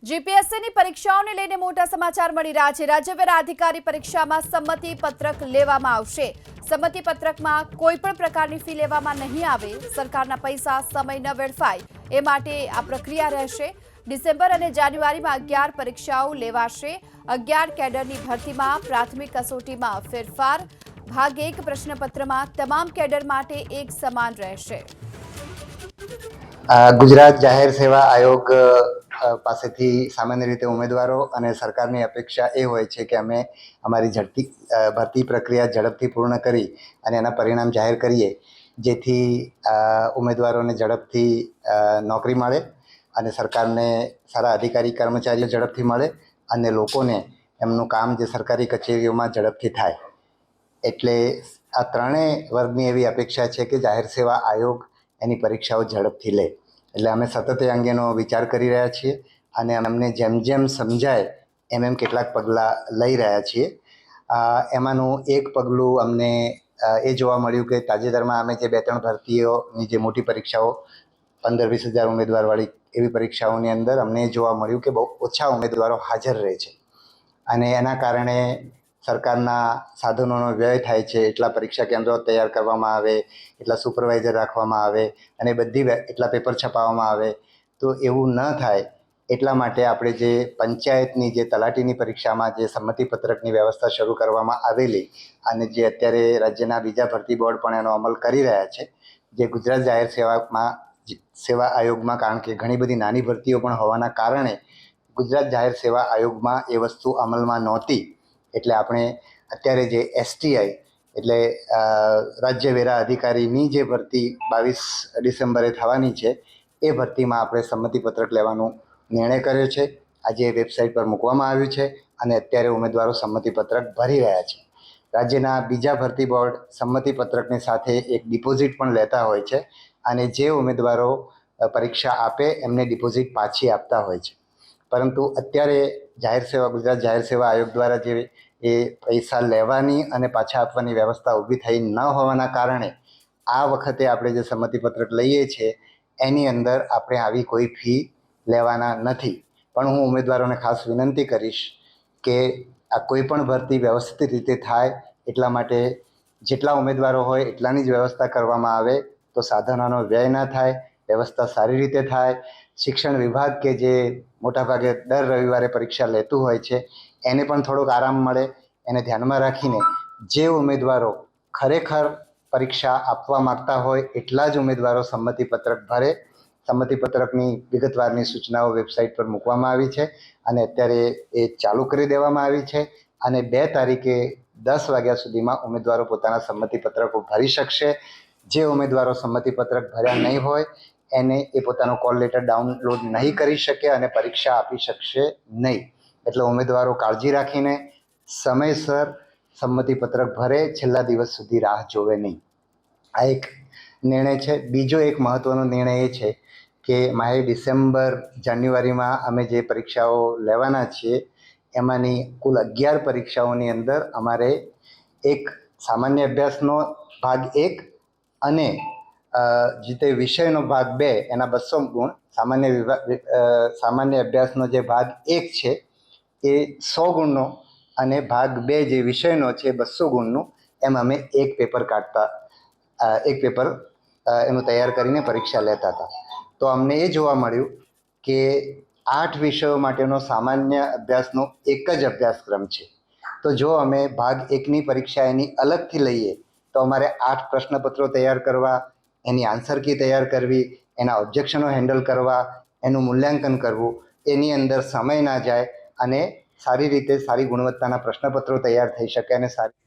જીપીએસસીની પરીક્ષાઓને લઈને મોટા સમાચાર મળી રહ્યા છે। રાજ્યવેરા અધિકારી પરીક્ષામાં સંમતિ પત્રક લેવામાં આવશે। સંમતિ પત્રકમાં કોઈ પણ પ્રકારની ફી લેવામાં નહીં આવે। સરકારના પૈસા સમય ન વેડફાય એ માટે આ પ્રક્રિયા રહેશે। ડિસેમ્બર અને જાન્યુઆરીમાં 11 પરીક્ષાઓ લેવાશે। 11 કેડરની ભરતીમાં પ્રાથમિક કસોટીમાં ફેરફાર। ભાગ 1 પ્રશ્નપત્રમાં તમામ કેડર માટે એક સમાન રહેશે। ગુજરાત જાહેર સેવા આયોગ પાસેથી સામાન્ય રીતે ઉમેદવારો અને સરકારની અપેક્ષા એ હોય છે કે અમે અમારી ભરતી પ્રક્રિયા ઝડપથી પૂર્ણ કરી અને એના પરિણામ જાહેર કરીએ, જેથી ઉમેદવારોને ઝડપથી નોકરી મળે અને સરકારને સારા અધિકારી કર્મચારીઓ ઝડપથી મળે અને લોકોને એમનું કામ જે સરકારી કચેરીઓમાં ઝડપથી થાય। એટલે આ ત્રણેય વર્ગની એવી અપેક્ષા છે કે જાહેર સેવા આયોગ એની પરીક્ષાઓ ઝડપથી લે। એટલે અમે સતત એ અંગેનો વિચાર કરી રહ્યા છીએ અને અમને જેમ જેમ સમજાય એમ કેટલાક પગલાં લઈ રહ્યા છીએ। એમાંનું એક પગલું અમને એ જોવા મળ્યું કે તાજેતરમાં અમે જે 2-3 ભરતીઓની જે મોટી પરીક્ષાઓ 15-20 હજાર ઉમેદવારવાળી એવી પરીક્ષાઓની અંદર અમને એ જોવા મળ્યું કે બહુ ઓછા ઉમેદવારો હાજર રહે છે અને એના કારણે સરકારના સાધનોનો વ્યય થાય છે। એટલા પરીક્ષા કેન્દ્રો તૈયાર કરવામાં આવે, એટલા સુપરવાઇઝર રાખવામાં આવે અને એટલા પેપર છપાવવામાં આવે। તો એવું ન થાય એટલા માટે આપણે જે પંચાયતની જે તલાટીની પરીક્ષામાં જે સંમતિપત્રકની વ્યવસ્થા શરૂ કરવામાં આવેલી અને જે અત્યારે રાજ્યના બીજા ભરતી બોર્ડ પણ એનો અમલ કરી રહ્યા છે, જે ગુજરાત જાહેર સેવા આયોગમાં, કારણ કે ઘણી બધી નાની ભરતીઓ પણ હોવાના કારણે ગુજરાત જાહેર સેવા આયોગમાં એ વસ્તુ અમલમાં નહોતી। એટલે આપણે અત્યારે જે STI એટલે રાજ્ય વેરા અધિકારીની જે ભરતી 22 ડિસેમ્બરે થવાની છે, એ ભરતીમાં આપણે સંમતિપત્રક લેવાનો નિર્ણય કર્યો છે। આજે વેબસાઇટ પર મૂકવામાં આવ્યું છે અને અત્યારે ઉમેદવારો સંમતિપત્રક ભરી રહ્યા છે। રાજ્યના બીજા ભરતી બોર્ડ સંમતિપત્રકની સાથે એક ડિપોઝિટ પણ લેતા હોય છે અને જે ઉમેદવારો પરીક્ષા આપે એમને ડિપોઝિટ પાછી આપતા હોય છે। પરંતુ અત્યારે ગુજરાત જાહેર સેવા આયોગ દ્વારા જે એ પૈસા લેવાની અને પાછા આપવાની વ્યવસ્થા ઊભી થઈ ન હોવાના કારણે આ વખતે આપણે જે સંમતિપત્રક લઈએ છીએ એની અંદર આપણે આવી કોઈ ફી લેવાના નથી। પણ હું ઉમેદવારોને ખાસ વિનંતી કરીશ કે આ કોઈ પણ ભરતી વ્યવસ્થિત રીતે થાય એટલા માટે જેટલા ઉમેદવારો હોય એટલાની જ વ્યવસ્થા કરવામાં આવે તો સાધનોનો વ્યય ના થાય, વ્યવસ્થા સારી રીતે થાય। શિક્ષણ વિભાગ કે જે મોટાભાગે દર રવિવારે પરીક્ષા લેતું હોય છે એને પણ થોડોક આરામ મળે। એને ધ્યાનમાં રાખીને જે ઉમેદવારો ખરેખર પરીક્ષા આપવા માગતા હોય એટલા જ ઉમેદવારો સંમતિપત્રક ભરે। સંમતિપત્રકની વિગતવારની સૂચનાઓ વેબસાઇટ પર મૂકવામાં આવી છે અને અત્યારે એ ચાલુ કરી દેવામાં આવી છે અને 2 તારીખે 10 વાગ્યા સુધીમાં ઉમેદવારો પોતાના સંમતિપત્રકો ભરી શકશે। જે ઉમેદવારો સંમતિપત્રક ભર્યા નહીં હોય એને એ પોતાનો કોલ લેટર ડાઉનલોડ નહીં કરી શકે અને પરીક્ષા આપી શકશે નહીં। એટલે ઉમેદવારો કાળજી રાખીને સમયસર સંમતિપત્રક ભરે, છેલ્લા દિવસ સુધી રાહ જોવે નહીં। આ એક નિર્ણય છે। બીજો એક મહત્ત્વનો નિર્ણય એ છે કે માહે ડિસેમ્બર જાન્યુઆરીમાં અમે જે પરીક્ષાઓ લેવાના છીએ એમાંની કુલ 11 પરીક્ષાઓની અંદર અમારે એક સામાન્ય અભ્યાસનો ભાગ 1 અને જે તે વિષયનો ભાગ 2 એના 200 ગુણ, સામાન્ય અભ્યાસનો જે ભાગ 1 છે એ 100 ગુણનો અને ભાગ 2 જે વિષયનો છે 200 ગુણનું, એમ અમે એક પેપર એનું તૈયાર કરીને પરીક્ષા લેતા હતા। તો અમને એ જોવા મળ્યું કે 8 વિષયો માટેનો સામાન્ય અભ્યાસનો એક જ અભ્યાસક્રમ છે। તો જો અમે ભાગ 1ની પરીક્ષા એની અલગથી લઈએ તો અમારે 8 પ્રશ્નપત્રો તૈયાર કરવા, એની આન્સર કી તૈયાર કરવી, એના ઓબ્જેક્શનો હેન્ડલ કરવા, એનું મૂલ્યાંકન કરવું, એની અંદર સમય ના જાય અને સારી રીતે સારી ગુણવત્તાના પ્રશ્નપત્રો તૈયાર થઈ શકે અને સારી